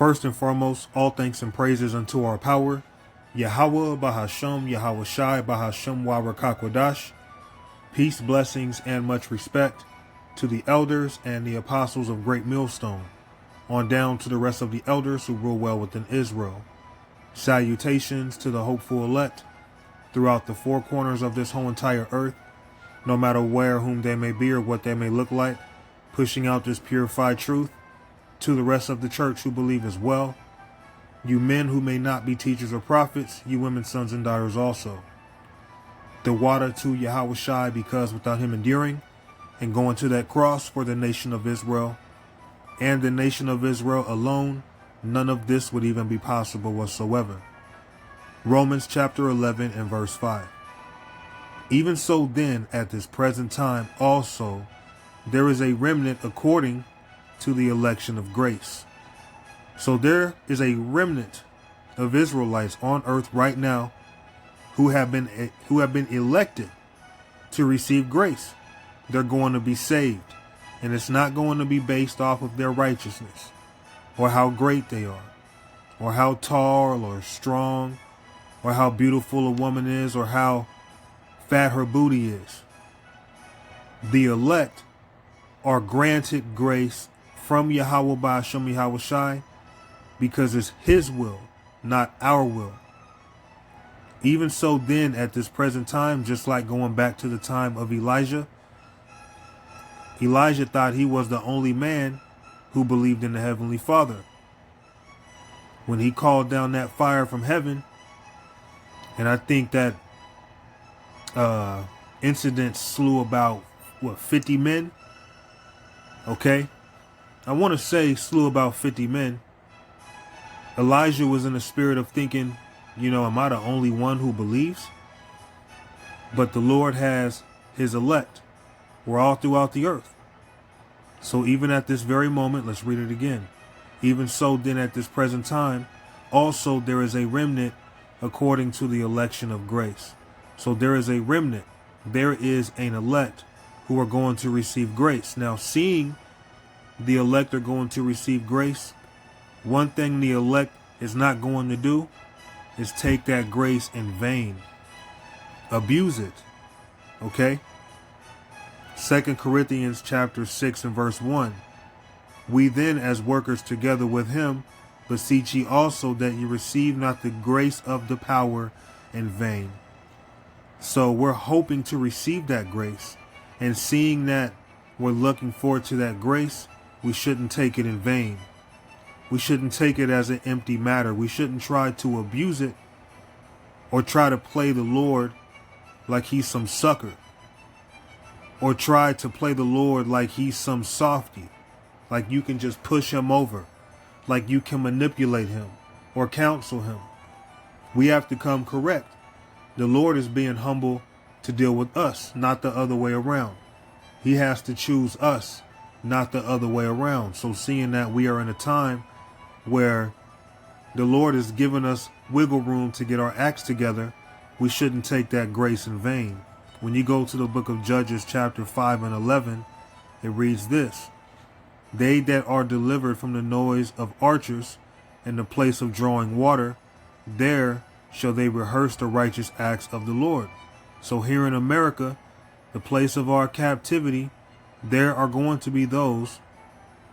First and foremost, all thanks and praises unto our power, Yahweh Bahasham Yahweh Shai Bahasham Wawakakwadash. Peace, blessings, and much respect to the elders and the apostles of Great Millstone, on down to the rest of the elders who rule well within Israel. Salutations to the hopeful elect throughout the four corners of this whole entire earth, no matter where, whom they may be, or what they may look like, pushing out this purified truth. To the rest of the church who believe as well, you men who may not be teachers or prophets, you women, sons and daughters also. The water to Yahweh Shai, because without him enduring and going to that cross for the nation of Israel and the nation of Israel alone, none of this would even be possible whatsoever. Romans chapter 11 and verse 5. Even so then, at this present time also, there is a remnant according to the election of grace. So there is a remnant of Israelites on earth right now who have been elected to receive grace. They're going to be saved, and it's not going to be based off of their righteousness or how great they are or how tall or strong or how beautiful a woman is or how fat her booty is. The elect are granted grace from Yahweh Ba'ashem Yahweh Shai because it's his will, not our will. Even so then, at this present time, just like going back to the time of Elijah, Elijah thought he was the only man who believed in the Heavenly Father. When he called down that fire from heaven, and I think that incident slew about, 50 men? Okay. I want to say slew about 50 men. Elijah was in the spirit of thinking, am I the only one who believes? But the Lord has his elect. We're all throughout the earth. So even at this very moment, let's read it again. Even so then at this present time, also there is a remnant according to the election of grace. So there is a remnant. There is an elect who are going to receive grace. Now, seeing the elect are going to receive grace, one thing the elect is not going to do is take that grace in vain. Abuse it. Okay? 2 Corinthians chapter 6 and verse 1. We then, as workers together with him, beseech ye also that ye receive not the grace of the power in vain. So we're hoping to receive that grace, and seeing that we're looking forward to that grace, we shouldn't take it in vain. We shouldn't take it as an empty matter. We shouldn't try to abuse it or try to play the Lord like he's some sucker, or try to play the Lord like he's some softy, like you can just push him over, like you can manipulate him or counsel him. We have to come correct. The Lord is being humble to deal with us, not the other way around. He has to choose us, not the other way around. So seeing that we are in a time where the Lord has given us wiggle room to get our acts together, we shouldn't take that grace in vain. When you go to the book of Judges chapter 5 and 11, it reads this: They that are delivered from the noise of archers in the place of drawing water, there shall they rehearse the righteous acts of the Lord. So here in America, the place of our captivity, there are going to be those,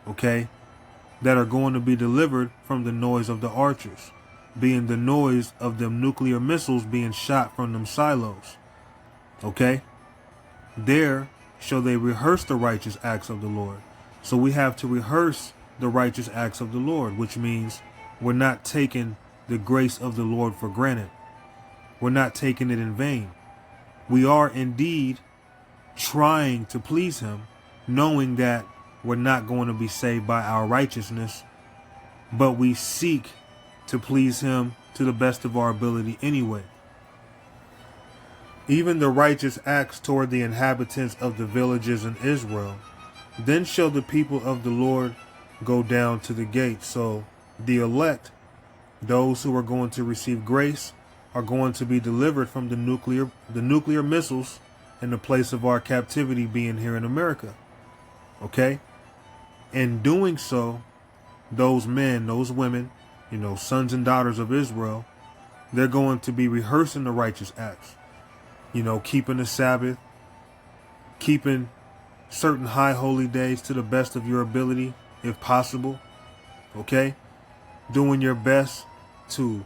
that are going to be delivered from the noise of the archers, being the noise of them nuclear missiles being shot from them silos. There shall they rehearse the righteous acts of the Lord. So we have to rehearse the righteous acts of the Lord, which means we're not taking the grace of the Lord for granted. We're not taking it in vain. We are indeed trying to please him, knowing that we're not going to be saved by our righteousness, but we seek to please him to the best of our ability anyway. Even the righteous acts toward the inhabitants of the villages in Israel, then shall the people of the Lord go down to the gate. So the elect, those who are going to receive grace, are going to be delivered from the nuclear missiles in the place of our captivity being here in America. In doing so, those men, those women, sons and daughters of Israel, they're going to be rehearsing the righteous acts. Keeping the Sabbath, keeping certain high holy days to the best of your ability, if possible. Okay? Doing your best to,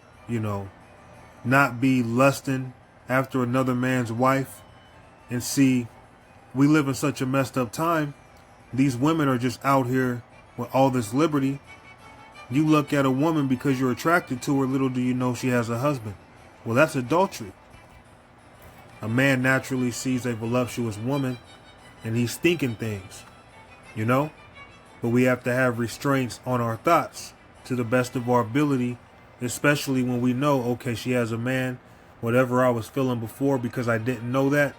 not be lusting after another man's wife. And see, we live in such a messed up time. These women are just out here with all this liberty. You look at a woman because you're attracted to her, little do you know she has a husband. Well, that's adultery. A man naturally sees a voluptuous woman and he's thinking things, But we have to have restraints on our thoughts to the best of our ability, especially when we know, okay, she has a man, whatever I was feeling before because I didn't know that,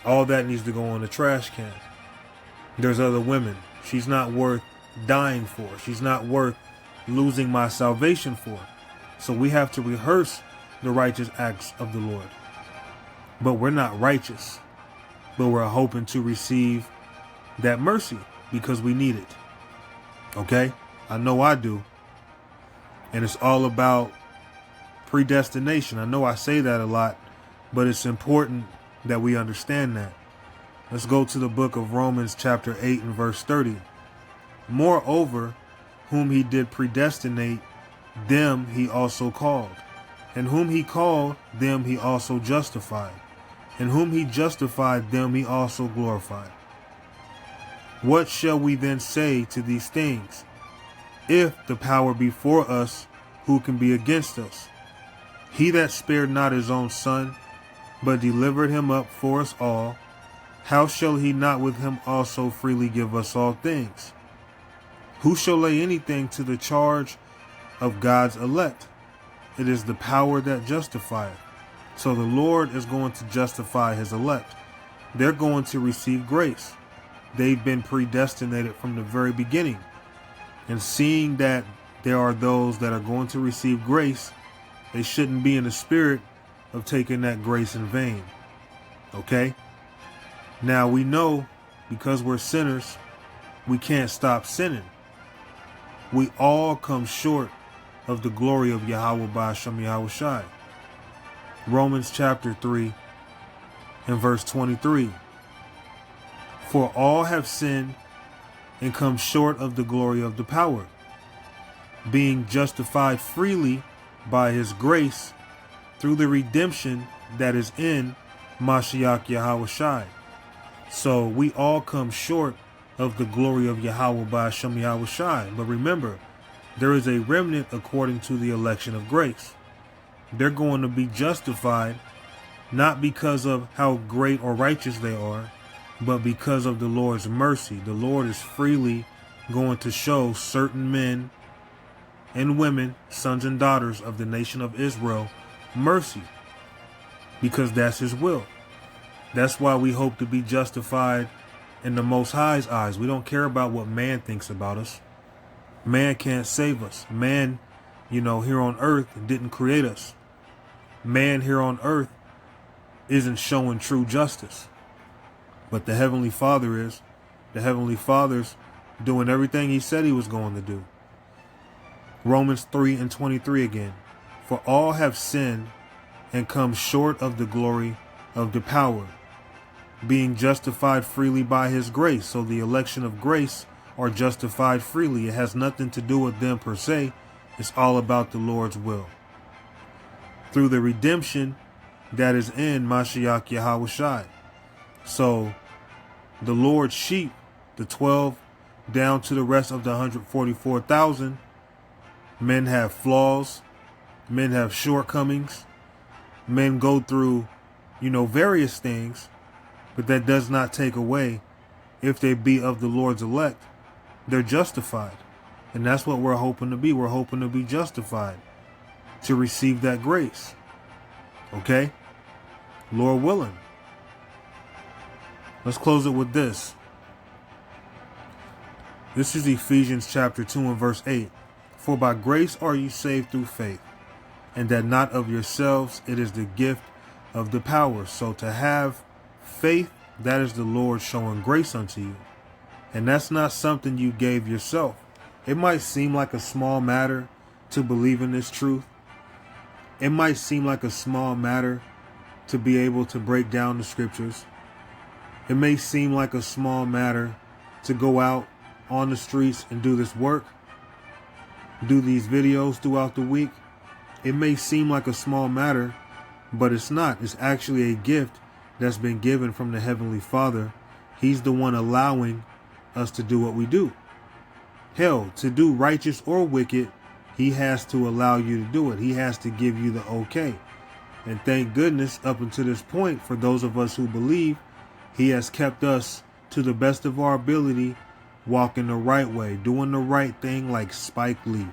all that needs to go in the trash can. There's other women. She's not worth dying for. She's not worth losing my salvation for. So we have to rehearse the righteous acts of the Lord. But we're not righteous. But we're hoping to receive that mercy because we need it. Okay? I know I do. And it's all about predestination. I know I say that a lot, but it's important that we understand that. Let's go to the book of Romans chapter 8 and verse 30. Moreover, whom he did predestinate, them he also called. And whom he called, them he also justified. And whom he justified, them he also glorified. What shall we then say to these things? If the power be for us, who can be against us? He that spared not his own son, but delivered him up for us all, how shall he not with him also freely give us all things? Who shall lay anything to the charge of God's elect? It is the power that justifieth. So the Lord is going to justify his elect. They're going to receive grace. They've been predestinated from the very beginning. And seeing that there are those that are going to receive grace, they shouldn't be in the spirit of taking that grace in vain. Okay? Now we know because we're sinners, we can't stop sinning. We all come short of the glory of Yahweh Ba'ashem Yahweh Shai. Romans chapter 3 and verse 23. For all have sinned and come short of the glory of the power, being justified freely by his grace through the redemption that is in Mashiach Yahweh Shai. So we all come short of the glory of Yahweh Ba'ashem Yahweh Shai. But remember, there is a remnant according to the election of grace. They're going to be justified not because of how great or righteous they are, but because of the Lord's mercy. The Lord is freely going to show certain men and women, sons and daughters of the nation of Israel, mercy, because that's his will. That's why we hope to be justified in the Most High's eyes. We don't care about what man thinks about us. Man can't save us. Man, here on earth didn't create us. Man here on earth isn't showing true justice. But the Heavenly Father is. The Heavenly Father's doing everything he said he was going to do. Romans 3 and 23 again. For all have sinned and come short of the glory of the power, being justified freely by his grace. So the election of grace are justified freely. It has nothing to do with them per se. It's all about the Lord's will. Through the redemption that is in Mashiach Yahweh Shai. So the Lord's sheep, the 12 down to the rest of the 144,000, men have flaws, men have shortcomings, men go through, various things, but that does not take away, if they be of the Lord's elect, they're justified. And that's what we're hoping to be. We're hoping to be justified, to receive that grace. Okay? Lord willing. Let's close it with this. This is Ephesians chapter 2 and verse 8. For by grace are you saved through faith, and that not of yourselves, it is the gift of the power. So to have faith, that is the Lord showing grace unto you. And that's not something you gave yourself. It might seem like a small matter to believe in this truth. It might seem like a small matter to be able to break down the scriptures. It may seem like a small matter to go out on the streets and do this work, do these videos throughout the week. It may seem like a small matter, but it's not. It's actually a gift that's been given from the Heavenly Father. He's the one allowing us to do what we do. Hell, to do righteous or wicked, he has to allow you to do it. He has to give you the okay. And thank goodness, up until this point, for those of us who believe, he has kept us to the best of our ability, walking the right way, doing the right thing like Spike Lee.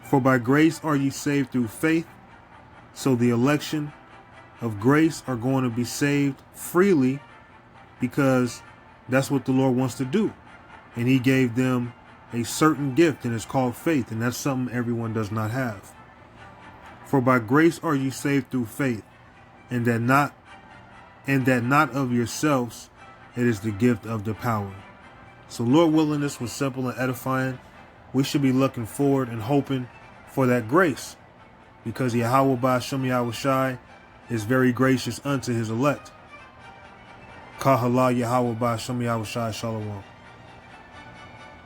For by grace are ye saved through faith. So the election of grace are going to be saved freely, because that's what the Lord wants to do. And he gave them a certain gift, and it's called faith, and that's something everyone does not have. For by grace are you saved through faith, and that not of yourselves, it is the gift of the power. So Lord willing, this was simple and edifying. We should be looking forward and hoping for that grace, because Yahweh Ba'Shem Yahushai is very gracious unto his elect. Kahala Yahweh Ba'Shem Yahushai Shalom.